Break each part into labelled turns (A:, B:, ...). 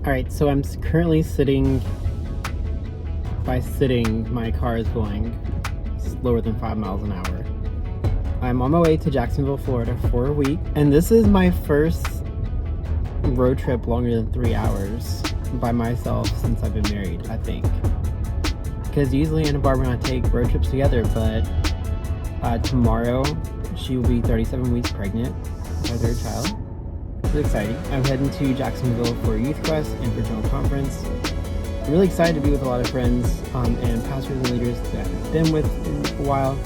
A: Alright, so I'm currently sitting. By sitting, my car is going slower than 5 miles an hour. I'm on my way to Jacksonville, Florida for a week, and this is my first road trip longer than 3 hours by myself since I've been married, I think. Because usually Anna Barbara and I take road trips together, but tomorrow she will be 37 weeks pregnant with our third child. It's really exciting. I'm heading to Jacksonville for Youth Quest and for General Conference. I'm really excited to be with a lot of friends and pastors and leaders that I've been with in a while.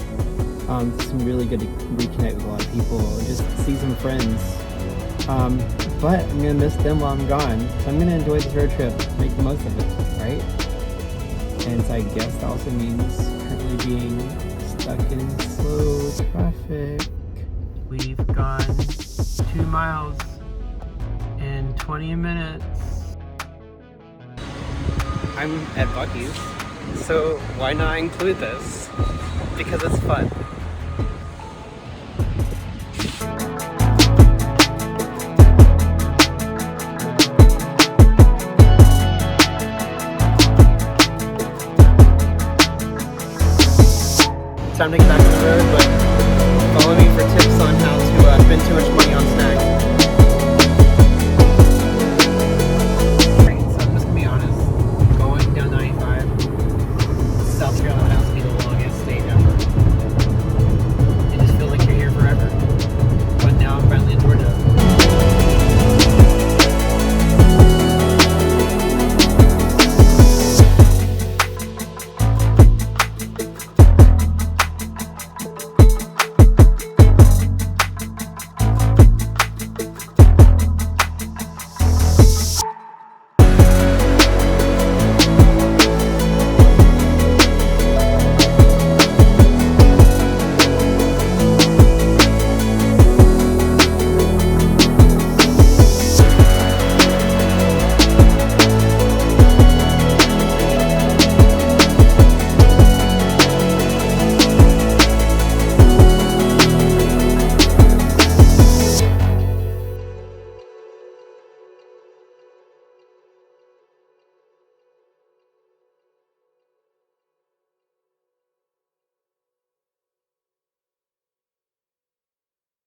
A: It's really good to reconnect with a lot of people and just see some friends. But I'm going to miss them while I'm gone. So I'm going to enjoy this road trip, make the most of it, right? And so I guess that also means currently being stuck in slow traffic. We've gone 2 miles in 20 minutes. I'm at buc-ees, so why not include this? Because it's fun.